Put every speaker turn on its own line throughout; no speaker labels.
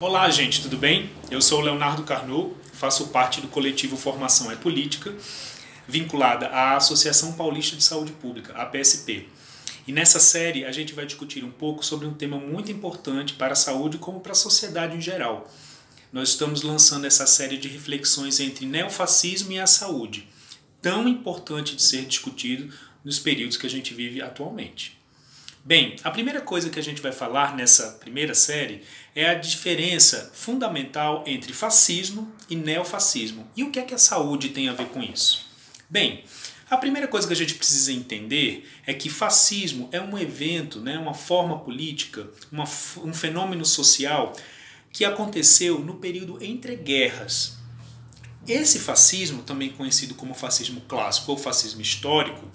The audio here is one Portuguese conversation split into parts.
Olá, gente, tudo bem? Eu sou o Leonardo Carnot, faço parte do coletivo Formação é Política, vinculada à Associação Paulista de Saúde Pública, a APSP. E nessa série a gente vai discutir um pouco sobre um tema muito importante para a saúde como para a sociedade em geral. Nós estamos lançando essa série de reflexões entre neofascismo e a saúde, tão importante de ser discutido nos períodos que a gente vive atualmente. Bem, a primeira coisa que a gente vai falar nessa primeira série é a diferença fundamental entre fascismo e neofascismo. E o que é que a saúde tem a ver com isso? Bem, a primeira coisa que a gente precisa entender é que fascismo é um evento, uma forma política, um fenômeno social que aconteceu no período entre guerras. Esse fascismo, também conhecido como fascismo clássico ou fascismo histórico,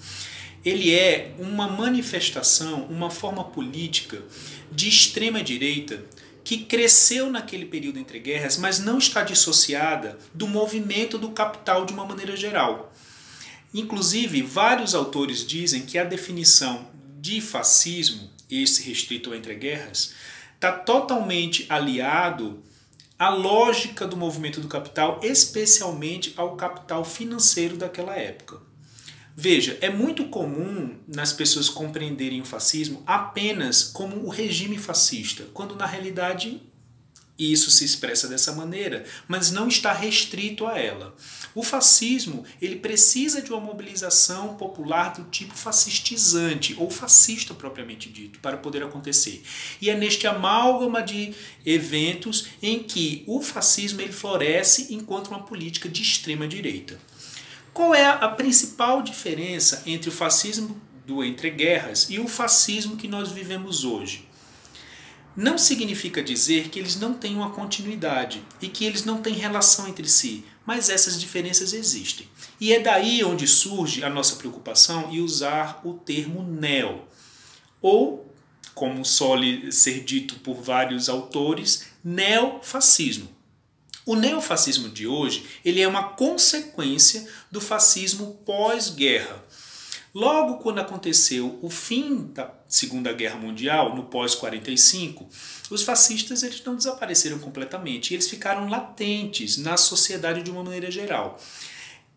ele é uma manifestação, uma forma política de extrema-direita que cresceu naquele período entre guerras, mas não está dissociada do movimento do capital de uma maneira geral. Inclusive, vários autores dizem que a definição de fascismo, esse restrito ao entre guerras, está totalmente aliado à lógica do movimento do capital, especialmente ao capital financeiro daquela época. Veja, é muito comum nas pessoas compreenderem o fascismo apenas como o regime fascista, quando na realidade isso se expressa dessa maneira, mas não está restrito a ela. O fascismo, ele precisa de uma mobilização popular do tipo fascistizante, ou fascista propriamente dito, para poder acontecer. E é neste amálgama de eventos em que o fascismo ele floresce enquanto uma política de extrema direita. Qual é a principal diferença entre o fascismo do entre guerras e o fascismo que nós vivemos hoje? Não significa dizer que eles não têm uma continuidade e que eles não têm relação entre si, mas essas diferenças existem. E é daí onde surge a nossa preocupação em usar o termo neo, ou, como sole ser dito por vários autores, neofascismo. O neofascismo de hoje ele é uma consequência do fascismo pós-guerra. Logo quando aconteceu o fim da Segunda Guerra Mundial, no pós-45, os fascistas eles não desapareceram completamente, eles ficaram latentes na sociedade de uma maneira geral.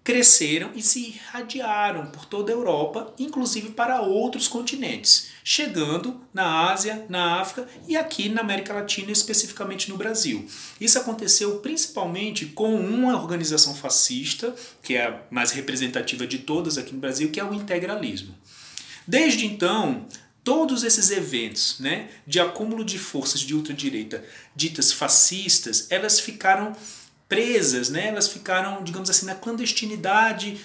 Cresceram e se irradiaram por toda a Europa, inclusive para outros continentes, chegando na Ásia, na África e aqui na América Latina, especificamente no Brasil. Isso aconteceu principalmente com uma organização fascista, que é a mais representativa de todas aqui no Brasil, que é o integralismo. Desde então, todos esses eventos de acúmulo de forças de ultradireita ditas fascistas, elas ficaram presas, elas ficaram, digamos assim, na clandestinidade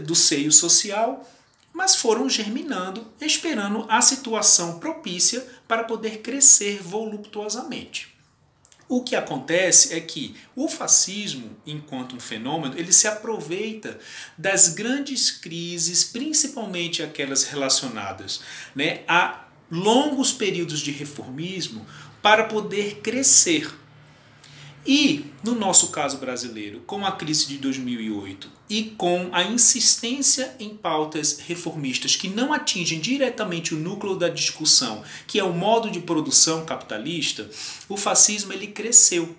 do seio social, mas foram germinando, esperando a situação propícia para poder crescer voluptuosamente. O que acontece é que o fascismo, enquanto um fenômeno, ele se aproveita das grandes crises, principalmente aquelas relacionadas a longos períodos de reformismo, para poder crescer. E, no nosso caso brasileiro, com a crise de 2008 e com a insistência em pautas reformistas que não atingem diretamente o núcleo da discussão, que é o modo de produção capitalista, o fascismo ele cresceu.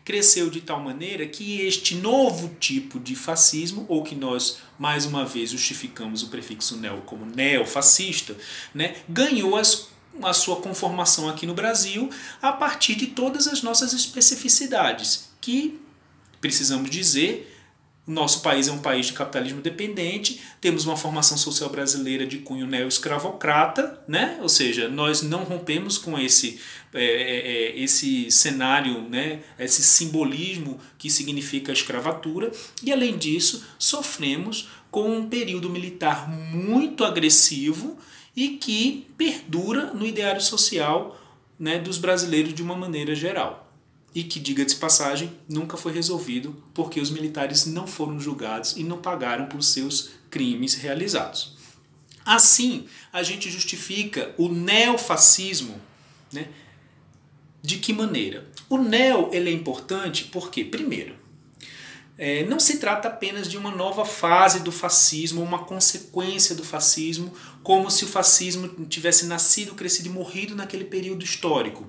Cresceu de tal maneira que este novo tipo de fascismo, ou que nós, mais uma vez, justificamos o prefixo neo como neofascista, ganhou a sua conformação aqui no Brasil a partir de todas as nossas especificidades, que, precisamos dizer, o nosso país é um país de capitalismo dependente, temos uma formação social brasileira de cunho neo-escravocrata, ou seja, nós não rompemos com esse cenário, esse simbolismo que significa a escravatura, e além disso, sofremos com um período militar muito agressivo e que perdura no ideário social dos brasileiros de uma maneira geral. E que, diga-se de passagem, nunca foi resolvido porque os militares não foram julgados e não pagaram por seus crimes realizados. Assim, a gente justifica o neofascismo, de que maneira? O neo ele é importante porque, primeiro, não se trata apenas de uma nova fase do fascismo, uma consequência do fascismo, como se o fascismo tivesse nascido, crescido e morrido naquele período histórico.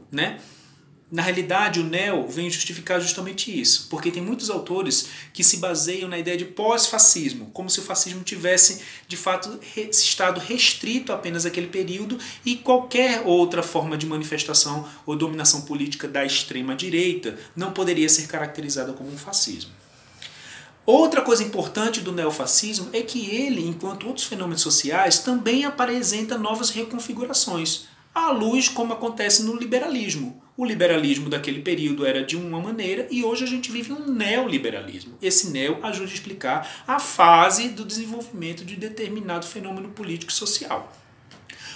Na realidade, o neo vem justificar justamente isso, porque tem muitos autores que se baseiam na ideia de pós-fascismo, como se o fascismo tivesse, de fato, estado restrito apenas àquele período e qualquer outra forma de manifestação ou dominação política da extrema-direita não poderia ser caracterizada como um fascismo. Outra coisa importante do neofascismo é que ele, enquanto outros fenômenos sociais, também apresenta novas reconfigurações, à luz como acontece no liberalismo. O liberalismo daquele período era de uma maneira e hoje a gente vive um neoliberalismo. Esse neo ajuda a explicar a fase do desenvolvimento de determinado fenômeno político e social.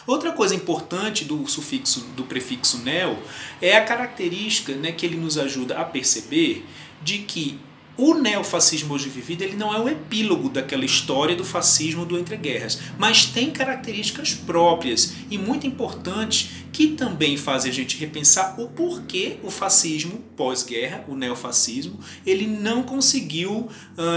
Outra coisa importante do prefixo neo é a característica, né, que ele nos ajuda a perceber de que o neofascismo hoje vivido ele não é o epílogo daquela história do fascismo do entreguerras, mas tem características próprias e muito importantes que também fazem a gente repensar o porquê o fascismo pós-guerra, o neofascismo, ele não conseguiu,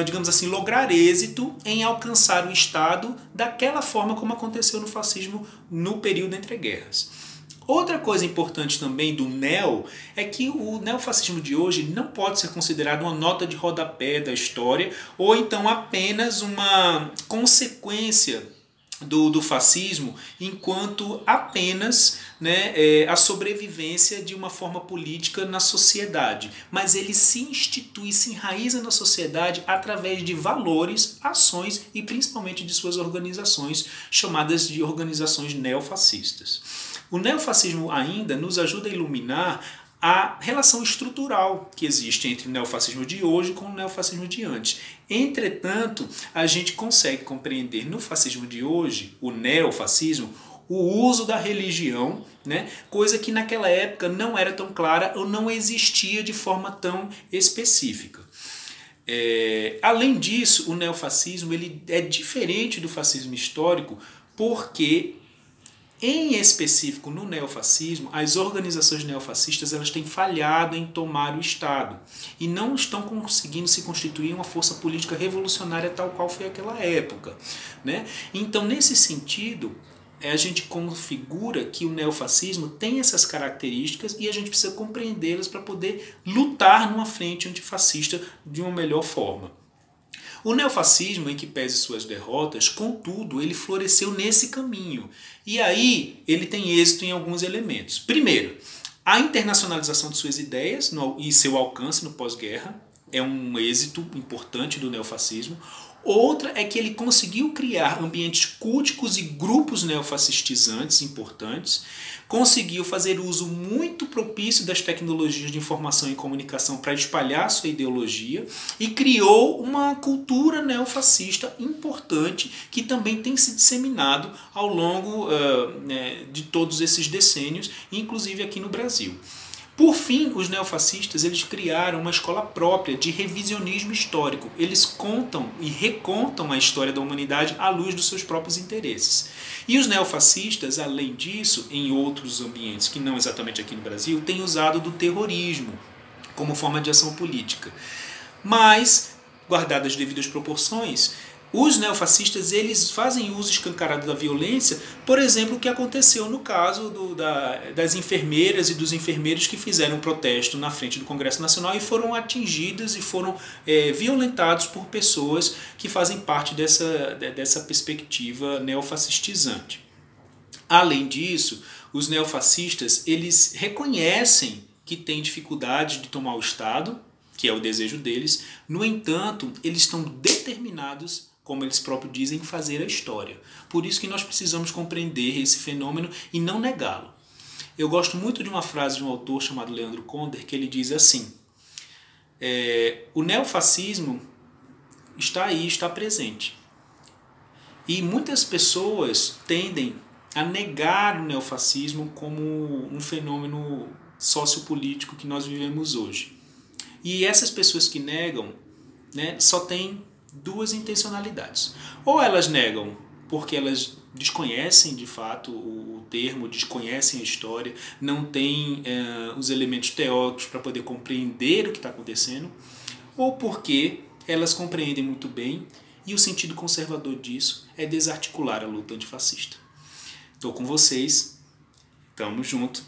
digamos assim, lograr êxito em alcançar o Estado daquela forma como aconteceu no fascismo no período entre guerras. Outra coisa importante também do neo é que o neofascismo de hoje não pode ser considerado uma nota de rodapé da história ou então apenas uma consequência do fascismo enquanto apenas, né, a sobrevivência de uma forma política na sociedade. Mas ele se institui, se enraiza na sociedade através de valores, ações e principalmente de suas organizações, chamadas de organizações neofascistas. O neofascismo ainda nos ajuda a iluminar a relação estrutural que existe entre o neofascismo de hoje com o neofascismo de antes. Entretanto, a gente consegue compreender no fascismo de hoje, o neofascismo, o uso da religião, né? Coisa que naquela época não era tão clara ou não existia de forma tão específica. Além disso, o neofascismo ele é diferente do fascismo histórico porque em específico, no neofascismo, as organizações neofascistas elas têm falhado em tomar o Estado e não estão conseguindo se constituir uma força política revolucionária tal qual foi aquela época, né? Então, nesse sentido, a gente configura que o neofascismo tem essas características e a gente precisa compreendê-las para poder lutar numa frente antifascista de uma melhor forma. O neofascismo, em que pese suas derrotas, contudo, ele floresceu nesse caminho. E aí ele tem êxito em alguns elementos. Primeiro, a internacionalização de suas ideias e seu alcance no pós-guerra é um êxito importante do neofascismo. Outra é que ele conseguiu criar ambientes culticos e grupos neofascistizantes importantes, conseguiu fazer uso muito propício das tecnologias de informação e comunicação para espalhar sua ideologia e criou uma cultura neofascista importante que também tem se disseminado ao longo de todos esses decênios, inclusive aqui no Brasil. Por fim, os neofascistas eles criaram uma escola própria de revisionismo histórico. Eles contam e recontam a história da humanidade à luz dos seus próprios interesses. E os neofascistas, além disso, em outros ambientes, que não exatamente aqui no Brasil, têm usado do terrorismo como forma de ação política. Mas, guardadas as devidas proporções, os neofascistas eles fazem uso escancarado da violência, por exemplo, o que aconteceu no caso das enfermeiras e dos enfermeiros que fizeram um protesto na frente do Congresso Nacional e foram atingidos e foram violentados por pessoas que fazem parte dessa perspectiva neofascistizante. Além disso, os neofascistas eles reconhecem que têm dificuldade de tomar o Estado, que é o desejo deles, no entanto, eles estão determinados, como eles próprios dizem, fazer a história. Por isso que nós precisamos compreender esse fenômeno e não negá-lo. Eu gosto muito de uma frase de um autor chamado Leandro Conder, que ele diz assim, o neofascismo está aí, está presente. E muitas pessoas tendem a negar o neofascismo como um fenômeno sociopolítico que nós vivemos hoje. E essas pessoas que negam, né, só têm duas intencionalidades. Ou elas negam porque elas desconhecem de fato o termo, desconhecem a história, não têm os elementos teóricos para poder compreender o que está acontecendo, ou porque elas compreendem muito bem e o sentido conservador disso é desarticular a luta antifascista. Estou com vocês, estamos juntos.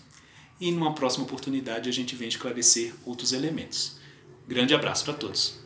e numa próxima oportunidade a gente vem esclarecer outros elementos. Grande abraço para todos.